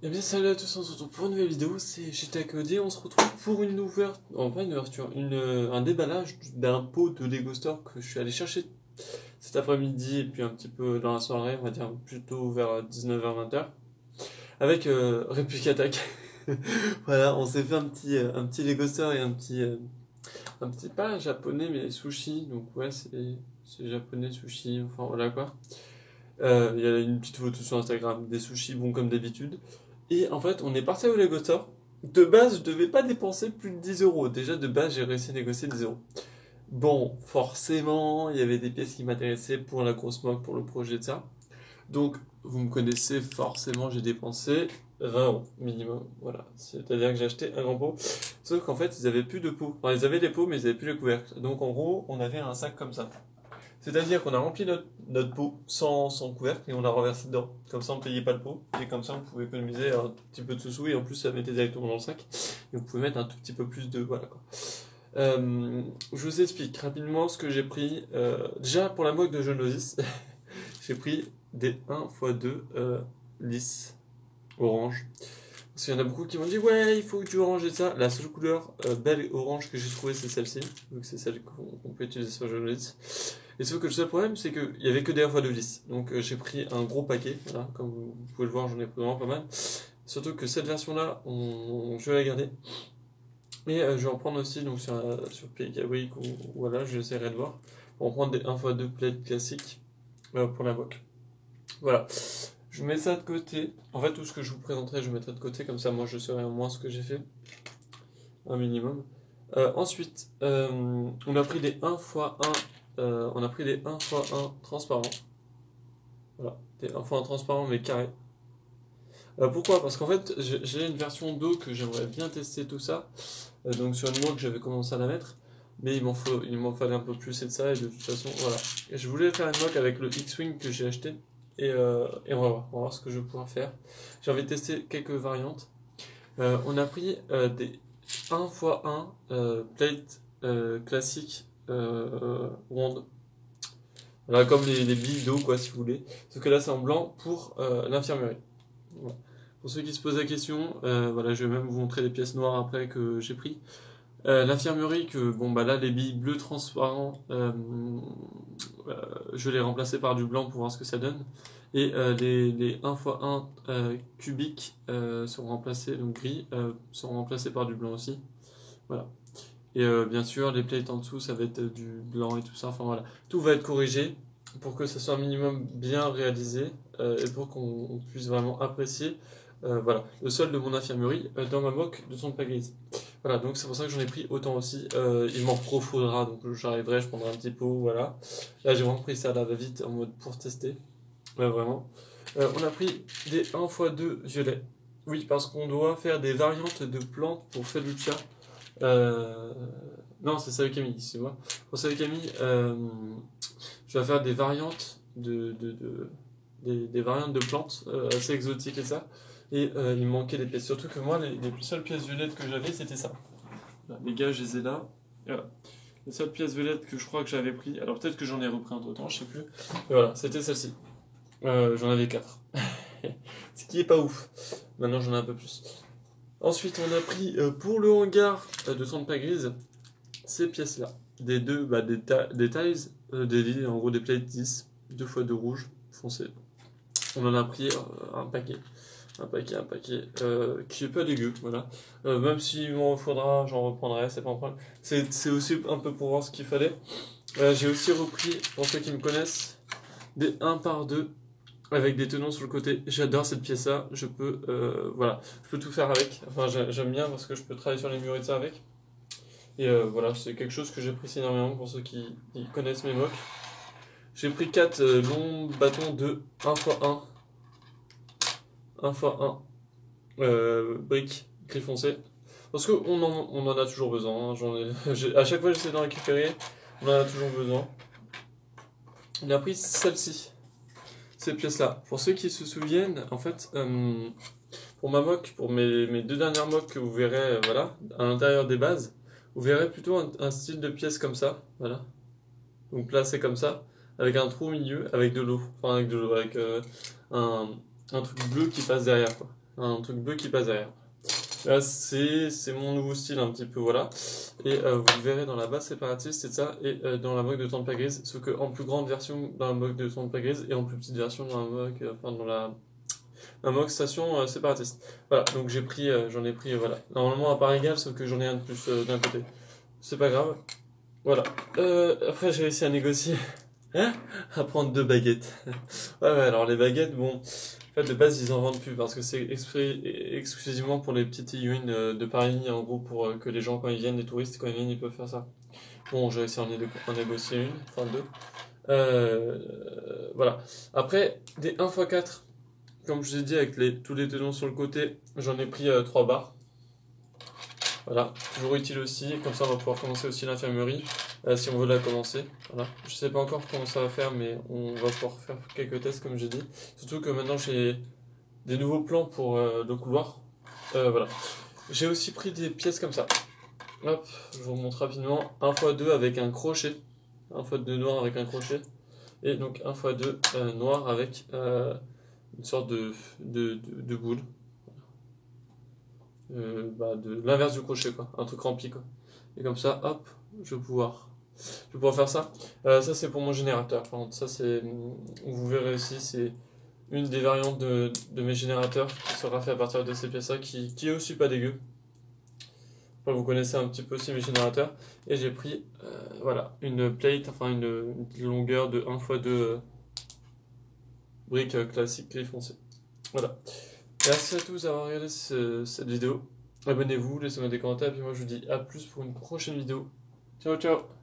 Eh bien salut à tous, on se retrouve pour une nouvelle vidéo, c'est GTA Codé, on se retrouve pour une ouverture, pas une ouverture, un déballage d'un pot de Lego Store que je suis allé chercher cet après-midi et puis un petit peu dans la soirée, on va dire plutôt vers 19h-20h, avec Réplique Attack. Voilà, on s'est fait un petit Lego Store et un petit pas japonais mais sushi, donc ouais c'est japonais sushi, enfin voilà quoi. Il y a une petite photo sur Instagram, des sushis bons comme d'habitude. Et en fait, on est parti au Lego Store. De base, je devais pas dépenser plus de 10 euros. Déjà, de base, j'ai réussi à négocier 10 euros. Bon, forcément, il y avait des pièces qui m'intéressaient pour la grosse moque, pour le projet de ça. Donc, vous me connaissez, forcément, j'ai dépensé 20 euros minimum. Voilà. C'est-à-dire que j'ai acheté un grand pot. Sauf qu'en fait, ils avaient plus de pots. Enfin, ils avaient des pots, mais ils avaient plus les couvercles. Donc, en gros, on avait un sac comme ça. C'est-à-dire qu'on a rempli notre pot sans couvercle et on l'a renversé dedans. Comme ça, on ne payait pas le pot. Et comme ça, on pouvait économiser un petit peu de sous et en plus, ça mettait directement dans le sac. Et on pouvait mettre un tout petit peu plus de. Voilà quoi. Je vous explique rapidement ce que j'ai pris. Déjà, pour la moque de Geonosis, j'ai pris des 1x2 lisses orange. Parce qu'il y en a beaucoup qui m'ont dit ouais, il faut que tu orange et ça. La seule couleur belle et orange que j'ai trouvée, c'est celle-ci. Donc c'est celle qu'on peut utiliser sur Geonosis. Et sauf que le seul problème, c'est qu'il y avait que des fois de vis. Donc j'ai pris un gros paquet, voilà, comme vous pouvez le voir, j'en ai pris vraiment pas mal. Surtout que cette version-là, je vais la garder. Et je vais en prendre aussi donc sur Picabric ou voilà, j'essaierai de voir. Pour en prendre des 1x2 plates classiques pour la boc. Voilà. Je mets ça de côté. En fait, tout ce que je vous présenterai, je mettrai de côté, comme ça moi je saurai au moins ce que j'ai fait. Un minimum. Ensuite, on a pris des 1x1 on a pris des 1x1 transparents. Voilà, des 1x1 transparents mais carrés. Pourquoi? Parce qu'en fait, j'ai une version d'eau que j'aimerais bien tester tout ça. Donc sur une moque, j'avais commencé à la mettre. Mais il m'en fallait un peu plus et de ça. Et de toute façon, voilà. Et je voulais faire une moque avec le X-Wing que j'ai acheté. Et on va voir ce que je vais pouvoir faire. J'ai envie de tester quelques variantes. On a pris des 1x1 plate classiques rondes. Voilà, comme les billes d'eau, quoi, si vous voulez. Sauf que là, c'est en blanc pour l'infirmerie. Voilà. Pour ceux qui se posent la question, voilà, je vais même vous montrer les pièces noires après que j'ai pris. L'infirmerie, que bon, bah là, les billes bleues transparents, je les remplaçais par du blanc pour voir ce que ça donne. Et les 1x1 cubiques seront remplacés, donc gris, seront remplacés par du blanc aussi. Voilà. Et bien sûr, les plates en dessous, ça va être du blanc et tout ça. Enfin voilà, tout va être corrigé pour que ça soit un minimum bien réalisé et pour qu'on puisse vraiment apprécier voilà, le sol de mon infirmerie dans ma moque de son grise. Voilà, donc c'est pour ça que j'en ai pris autant aussi. Il m'en faudra, donc j'arriverai, je prendrai un petit pot, voilà. Là, j'ai vraiment pris ça à la va-vite en mode pour tester, vraiment. On a pris des 1x2 violets. Oui, parce qu'on doit faire des variantes de plantes pour Felucia. Euh, non, c'est ça Camille, c'est moi. Pour ça Camille, je vais faire des variantes des variantes de plantes assez exotiques et ça. Et il me manquait des pièces. Surtout que moi, les seules pièces violettes que j'avais, c'était ça. Là, les gars, je les ai là. Voilà. Les seules pièces violettes que je crois que j'avais pris. Alors peut-être que j'en ai repris entre temps, je sais plus. Mais voilà, c'était celle-ci. J'en avais 4. Ce qui est pas ouf. Maintenant, j'en ai un peu plus. Ensuite, on a pris pour le hangar de 30 pas grise ces pièces-là. Des deux, des tiles, en gros des plates 10, 2x2 rouge foncé. On en a pris un paquet. Un paquet, qui est pas dégueu, voilà. Même s'il m'en faudra, j'en reprendrai, c'est pas un problème. C'est aussi un peu pour voir ce qu'il fallait. J'ai aussi repris, pour ceux qui me connaissent, des 1 par 2 avec des tenons sur le côté. J'adore cette pièce-là. Voilà, je peux tout faire avec. Enfin, j'aime bien parce que je peux travailler sur les murs et ça avec. Et voilà, c'est quelque chose que j'apprécie énormément pour ceux qui connaissent mes mocs. J'ai pris 4 longs bâtons de 1x1. 1x1 briques gris foncé. Parce qu'on en a toujours besoin. Hein. À chaque fois, j'essaie d'en récupérer. On en a toujours besoin. On a pris celle-ci. Ces pièces-là. Pour ceux qui se souviennent, en fait, pour ma mock, pour mes deux dernières mocks que vous verrez, voilà, à l'intérieur des bases, vous verrez plutôt un style de pièce comme ça, voilà. Donc placé comme ça, avec un trou au milieu, avec de l'eau, enfin avec de l'eau, avec un truc bleu qui passe derrière, quoi. un truc bleu qui passe derrière. Là, c'est mon nouveau style un petit peu, voilà. Et vous le verrez dans la base séparatiste, c'est ça, et dans la mug de Tampa Grise, sauf que en plus grande version dans la mug de Tampa Grise et en plus petite version dans la mug, enfin dans la mug station séparatiste. Voilà, donc j'en ai pris, voilà. Normalement à part égal, sauf que j'en ai un de plus d'un côté. C'est pas grave. Voilà. Après j'ai réussi à négocier, à prendre 2 baguettes. Ouais, alors les baguettes, bon. En fait, de base, ils en vendent plus parce que c'est exclusivement pour les petites Iwin de Paris, en gros, pour que les gens, quand ils viennent, les touristes, quand ils viennent, ils peuvent faire ça. Bon, j'ai réussi à en négocier une, enfin deux. Voilà. Après, des 1x4, comme je vous ai dit, avec tous les tenons sur le côté, j'en ai pris 3 barres. Voilà, toujours utile aussi, comme ça on va pouvoir commencer aussi l'infirmerie, si on veut la commencer. Voilà. Je sais pas encore comment ça va faire, mais on va pouvoir faire quelques tests comme j'ai dit. Surtout que maintenant j'ai des nouveaux plans pour le couloir. Voilà. J'ai aussi pris des pièces comme ça. Hop, je vous montre rapidement. 1x2 avec un crochet. 1x2 noir avec un crochet. Et donc 1x2 noir avec une sorte de boule. De l'inverse du crochet, quoi. Un truc rempli, quoi. Et comme ça, hop, je vais pouvoir faire ça. Ça, c'est pour mon générateur. Par contre, ça, c'est. Vous verrez aussi, c'est une des variantes de mes générateurs qui sera fait à partir de ces pièces-là, qui est aussi pas dégueu. Enfin, vous connaissez un petit peu aussi mes générateurs. Et j'ai pris, voilà, une plate, enfin une longueur de 1x2 briques classique gris foncé. Voilà. Merci à tous d'avoir regardé cette vidéo. Abonnez-vous, laissez-moi des commentaires, et puis moi je vous dis à plus pour une prochaine vidéo. Ciao ciao.